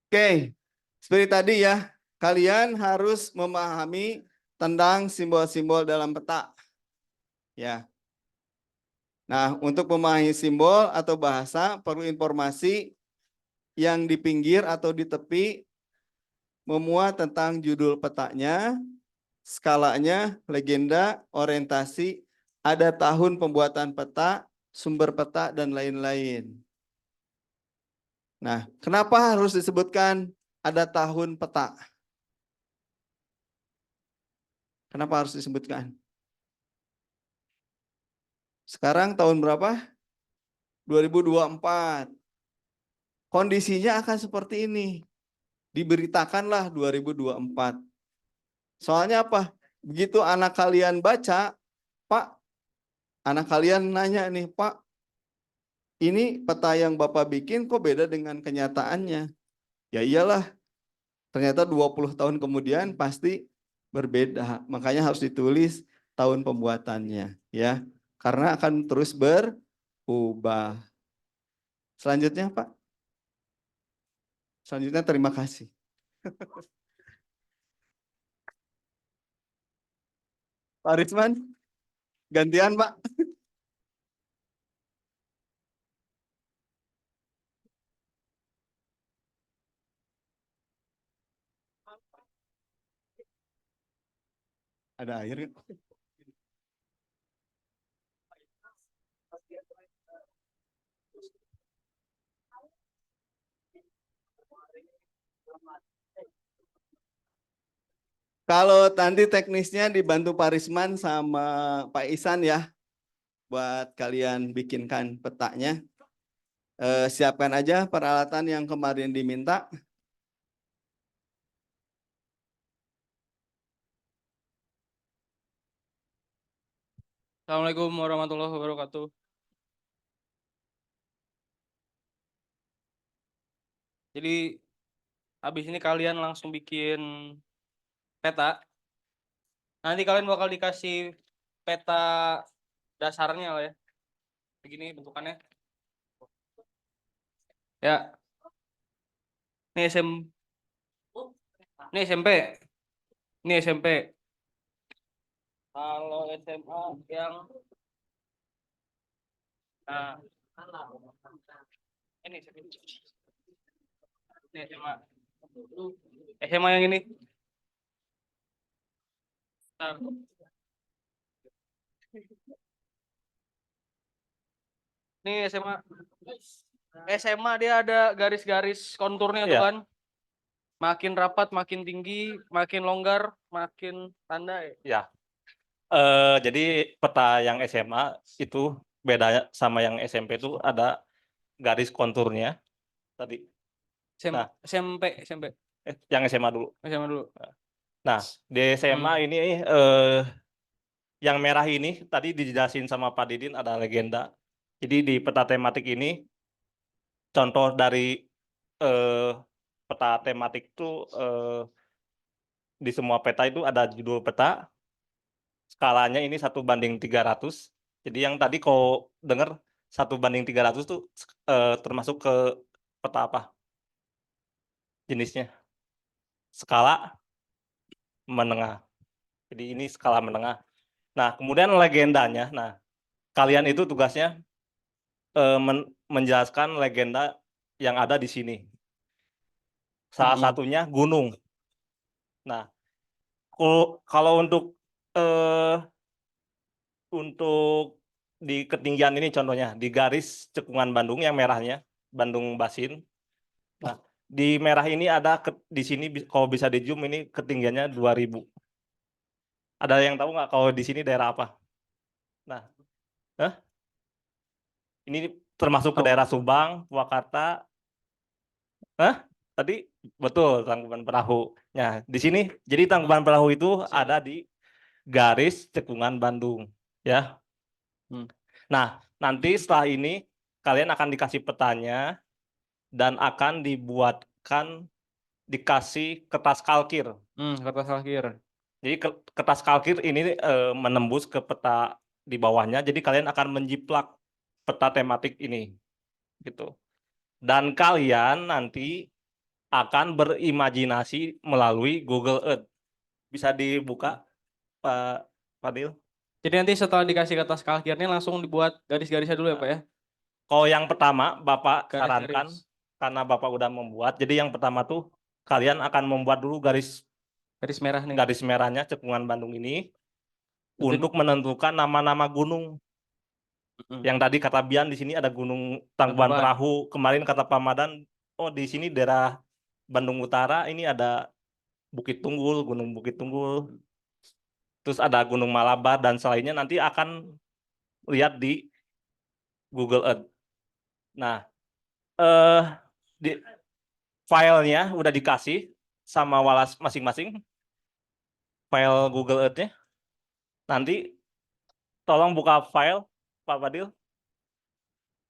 Oke, seperti tadi ya, kalian harus memahami tentang simbol-simbol dalam peta. Ya. Nah, untuk memahami simbol atau bahasa perlu informasi yang di pinggir atau di tepi memuat tentang judul petanya, skalanya, legenda, orientasi, ada tahun pembuatan peta, sumber peta, dan lain-lain. Nah, kenapa harus disebutkan ada tahun peta? Kenapa harus disebutkan? Sekarang tahun berapa? 2024. Kondisinya akan seperti ini. Diberitakanlah 2024. Soalnya apa? Begitu anak kalian baca, Pak, anak kalian nanya nih, Pak, ini peta yang Bapak bikin kok beda dengan kenyataannya? Ya iyalah, ternyata 20 tahun kemudian pasti berbeda. Makanya harus ditulis tahun pembuatannya, ya. Karena akan terus berubah. Selanjutnya, Pak. Selanjutnya terima kasih. Pak Risman, gantian, Pak. Ada air nggak? Kalau nanti teknisnya dibantu Pak Risman sama Pak Isan ya. buat kalian bikinkan petanya. Siapkan aja peralatan yang kemarin diminta. Assalamualaikum warahmatullahi wabarakatuh. Jadi habis ini kalian langsung bikin peta. Nanti kalian bakal dikasih peta dasarnya lah ya. Begini bentukannya. Ya, ini ini SMP. Ini SMP. Kalau SMA yang nah ini SMA. SMA yang ini. Nah, ini SMA. SMA dia ada garis-garis konturnya tuh Iya. kan. Makin rapat, makin tinggi, makin longgar, makin tanda ya. Ya. Jadi peta yang SMA itu beda sama yang SMP itu ada garis konturnya tadi. Nah. SMP. Yang SMA dulu. SMA dulu. Nah, di SMA ini yang merah ini tadi dijelasin sama Pak Didin ada legenda. Jadi di peta tematik ini contoh dari peta tematik itu di semua peta itu ada judul peta. Skalanya ini 1:300. Jadi yang tadi kau dengar 1:300 tuh termasuk ke peta apa? Jenisnya. Skala menengah. Jadi ini skala menengah. Nah, kemudian legendanya. Nah, kalian itu tugasnya menjelaskan legenda yang ada di sini. Salah satunya gunung. Nah, kalau untuk di ketinggian ini contohnya di garis cekungan Bandung yang merahnya Bandung Basin. Nah, di merah ini ada di sini kalau bisa di zoom ini ketinggiannya 2000. Ada yang tahu nggak kalau di sini daerah apa? Nah, ini termasuk ke daerah Subang, Purwakarta. Tadi betul Tangkuban Perahu. Nah, di sini jadi Tangkuban Perahu itu ada di garis cekungan Bandung, ya. Nah, nanti setelah ini kalian akan dikasih petanya dan akan dikasih kertas kalkir. Kertas kalkir. Jadi kertas kalkir ini menembus ke peta di bawahnya. Jadi kalian akan menjiplak peta tematik ini, gitu. Dan kalian nanti akan berimajinasi melalui Google Earth. Bisa dibuka, Pak Fadil? Jadi nanti setelah dikasih kertas kalkirnya langsung dibuat garis-garisnya dulu ya Pak ya? Kalau yang pertama Bapak Garis-garis. sarankan, karena Bapak udah membuat, jadi yang pertama tuh kalian akan membuat dulu garis merah nih. garis merahnya cekungan Bandung ini Itu- untuk menentukan nama-nama gunung. Yang tadi kata Bian di sini ada Gunung Tangkuban Tangkuban. Perahu. Kemarin kata Pak Madan, oh di sini daerah Bandung Utara ini ada Bukit Tunggul, Gunung Bukit Tunggul. Terus ada Gunung Malabar dan selainnya nanti akan lihat di Google Earth. Nah, di filenya udah dikasih sama Walas masing-masing, file Google Earth-nya. Nanti tolong buka file, Pak Fadil,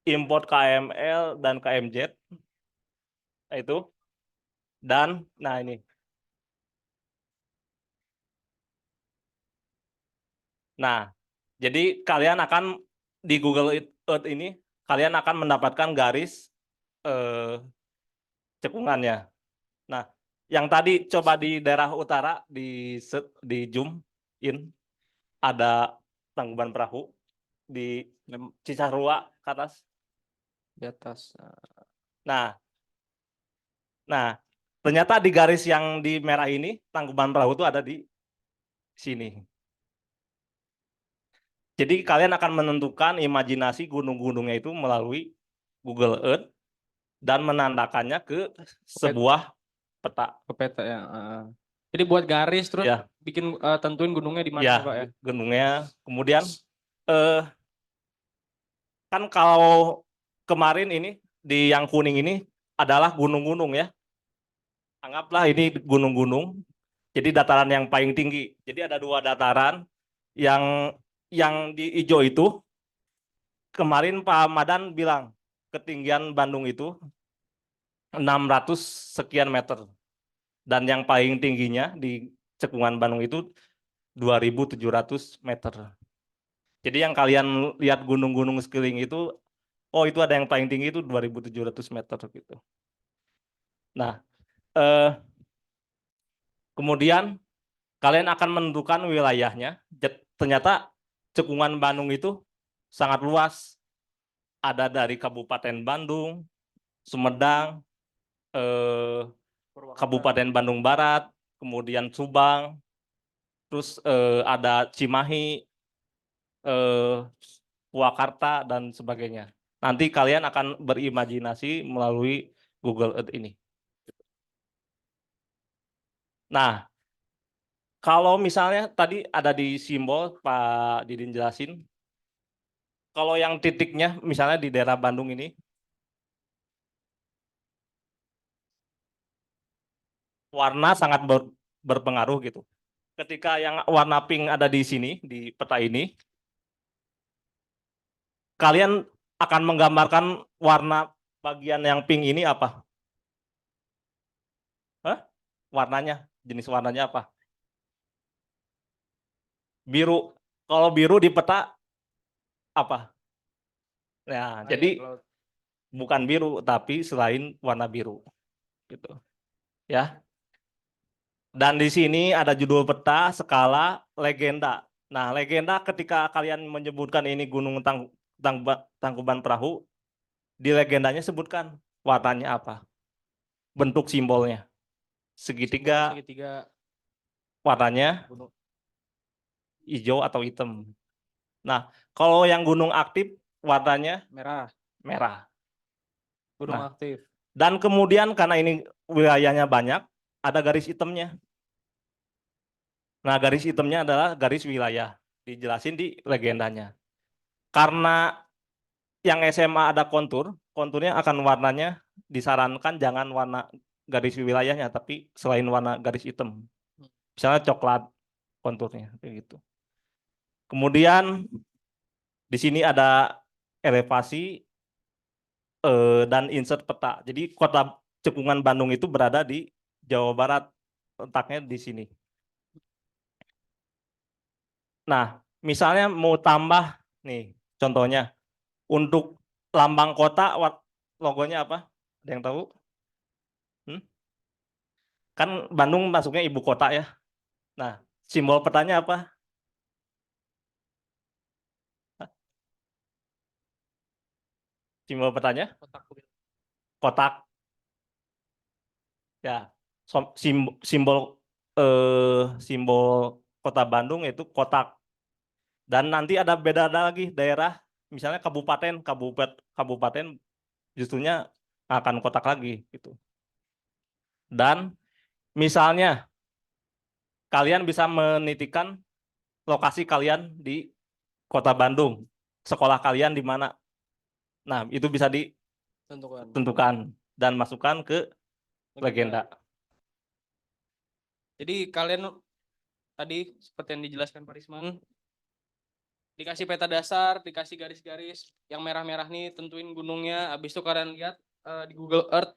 import KML dan KMZ. Nah, itu. Dan, nah ini. Nah, jadi kalian akan di Google Earth ini, kalian akan mendapatkan garis cekungannya. Nah, yang tadi coba di daerah utara di zoom in ada Tangkuban Perahu di Cisarua ke atas. Di atas. Nah, ternyata di garis yang di merah ini Tangkuban Perahu itu ada di sini. Jadi kalian akan menentukan imajinasi gunung-gunungnya itu melalui Google Earth dan menandakannya ke sebuah peta. Ke peta ya. Jadi buat garis terus Ya. bikin tentuin gunungnya di mana Ya, Pak ya? gunungnya. Kemudian Kan kalau kemarin ini di yang kuning ini adalah gunung-gunung ya. Anggaplah ini gunung-gunung. Jadi dataran yang paling tinggi. Jadi ada dua dataran yang di hijau itu kemarin Pak Madan bilang ketinggian Bandung itu 600 sekian meter. Dan yang paling tingginya di cekungan Bandung itu 2.700 meter. Jadi yang kalian lihat gunung-gunung sekeliling itu, oh itu ada yang paling tinggi itu 2.700 meter gitu. Nah, kemudian kalian akan menentukan wilayahnya. Ternyata cekungan Bandung itu sangat luas. Ada dari Kabupaten Bandung, Sumedang, Kabupaten Bandung Barat, kemudian Subang, terus ada Cimahi, Purwakarta, dan sebagainya. Nanti kalian akan berimajinasi melalui Google Earth ini. Nah, kalau misalnya tadi ada di simbol Pak Didin jelasin, kalau yang titiknya misalnya di daerah Bandung ini, warna sangat berpengaruh gitu. Ketika yang warna pink ada di sini, di peta ini, kalian akan menggambarkan warna bagian yang pink ini apa? Hah? Warnanya, jenis warnanya apa? Biru. Kalau biru di peta apa? Nah, jadi bukan biru, tapi selain warna biru, gitu. Ya. Dan di sini ada judul peta, skala, legenda. Nah, legenda ketika kalian menyebutkan ini Gunung Tangkuban Perahu, di legendanya sebutkan warnanya apa, bentuk simbolnya. Segitiga, Segitiga warnanya gunung hijau atau hitam. Nah, kalau yang gunung aktif warnanya merah, merah. gunung Nah, aktif. dan kemudian karena ini wilayahnya banyak, ada garis hitamnya. Nah, garis hitamnya adalah garis wilayah. Dijelasin di legendanya. Karena yang SMA ada kontur, konturnya akan warnanya disarankan jangan warna garis wilayahnya, tapi selain warna garis hitam. Misalnya coklat konturnya, kayak gitu. Kemudian di sini ada elevasi dan insert peta. Jadi kota Cekungan Bandung itu berada di Jawa Barat, letaknya di sini. Nah, misalnya mau tambah nih, contohnya untuk lambang kota logonya apa? Ada yang tahu? Hmm? Kan Bandung masuknya ibu kota ya. Nah, simbol petanya apa? Hah? Simbol petanya Kotak kotak ya. Simbol simbol kota Bandung itu kotak. Dan nanti ada beda lagi daerah, misalnya kabupaten justrunya akan kotak lagi gitu. Dan misalnya kalian bisa menitikan lokasi kalian di Kota Bandung, sekolah kalian di mana. Nah, itu bisa tentukan. ditentukan dan masukkan ke legenda. Jadi kalian tadi seperti yang dijelaskan Pak Risman, dikasih peta dasar, dikasih garis-garis yang merah-merah nih, tentuin gunungnya. Habis itu kalian lihat di Google Earth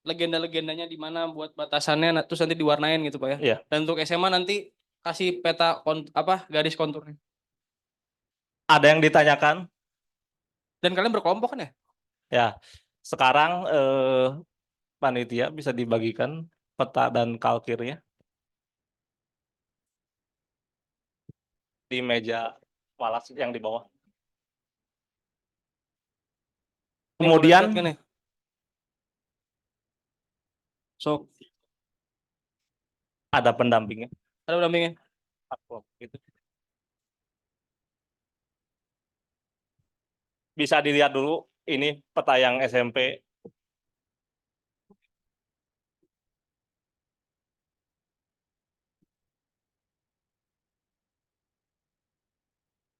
legenda-legendanya di mana buat batasannya, terus nanti diwarnain gitu Pak ya. Iya. Dan untuk SMA nanti kasih peta garis konturnya. Ada yang ditanyakan? Dan kalian berkelompok kan ya? Ya. Sekarang panitia bisa dibagikan peta dan kalkirnya di meja walas yang di bawah. Nih, boleh Kemudian lihat kan nih? Sok, ada pendampingnya. ada pendampingnya. Gitu. Bisa dilihat dulu ini peta yang SMP.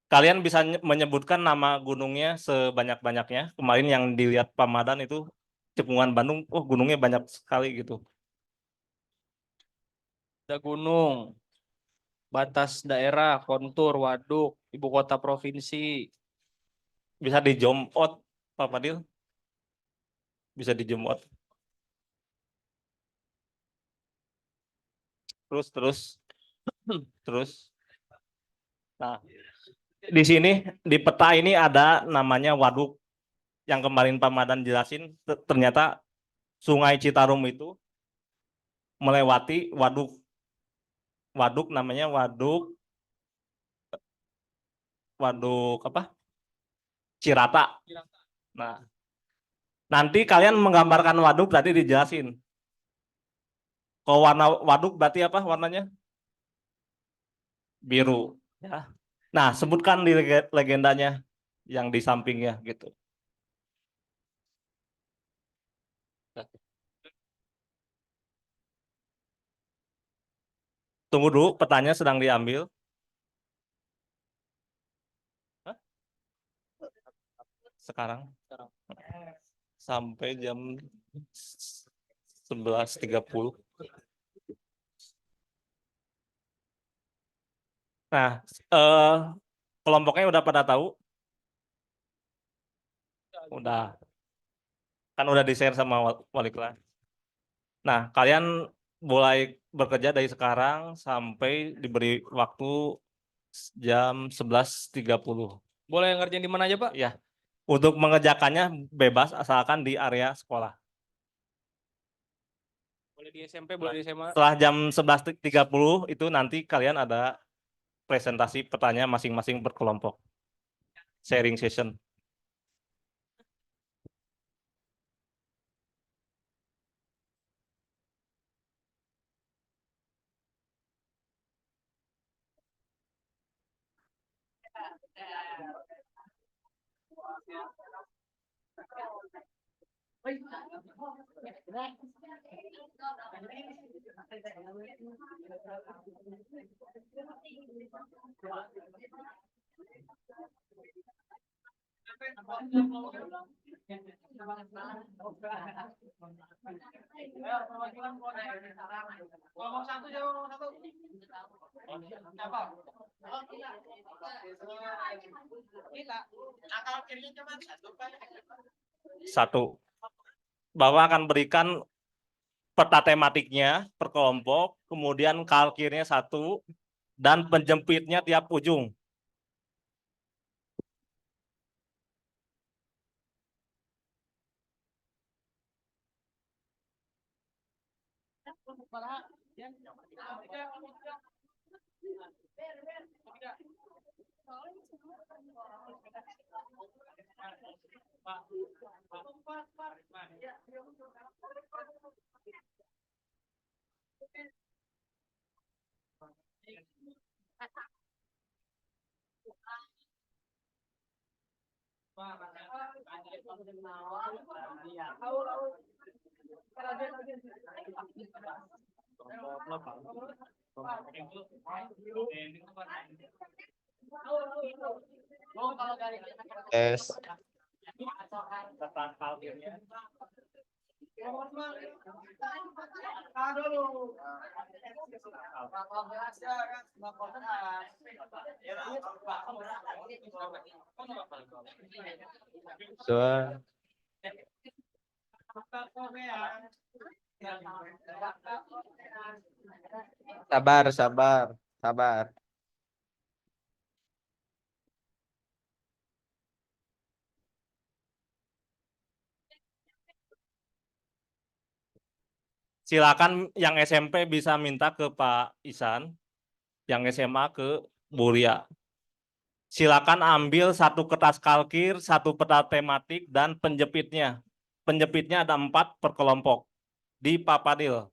Kalian bisa menyebutkan nama gunungnya sebanyak-banyaknya. Kemarin yang dilihat Pamadan itu Cekungan Bandung, oh gunungnya banyak sekali gitu. Ada gunung, batas daerah, kontur, waduk, ibu kota provinsi. Bisa di zoom out, Pak Fadil? Bisa di zoom out. Terus. Terus. Nah, di sini di peta ini ada namanya waduk yang kemarin Pak Madan jelasin. Ternyata Sungai Citarum itu melewati waduk. Waduk namanya waduk apa? Cirata. Nah, nanti kalian menggambarkan waduk tadi dijelasin. Kalau warna waduk berarti apa warnanya? Biru. Ya. Nah, sebutkan di legendanya yang di sampingnya gitu. Tunggu dulu, petanya sedang diambil. Hah? Sekarang sampai jam 11.30. Nah, eh, kelompoknya udah pada tahu? Udah. Kan udah di-share sama wali kelas. Nah, kalian mulai bekerja dari sekarang sampai diberi waktu jam 11.30. Boleh ngerjain di mana aja, Pak? Ya, untuk mengerjakannya bebas asalkan di area sekolah. Boleh di SMP, boleh di SMA. Setelah jam 11.30 itu nanti kalian ada presentasi pertanyaan masing-masing berkelompok. Sharing session. Satu, bahwa akan berikan peta tematiknya per kelompok, kemudian kalkirnya satu, dan penjepitnya tiap ujung. Tes. Dua. Sabar, sabar, sabar. Silakan yang SMP bisa minta ke Pak Isan, yang SMA ke Bu Ria. Silakan ambil satu kertas kalkir, satu peta tematik, dan penjepitnya. Penjepitnya ada 4 per kelompok di Papadil.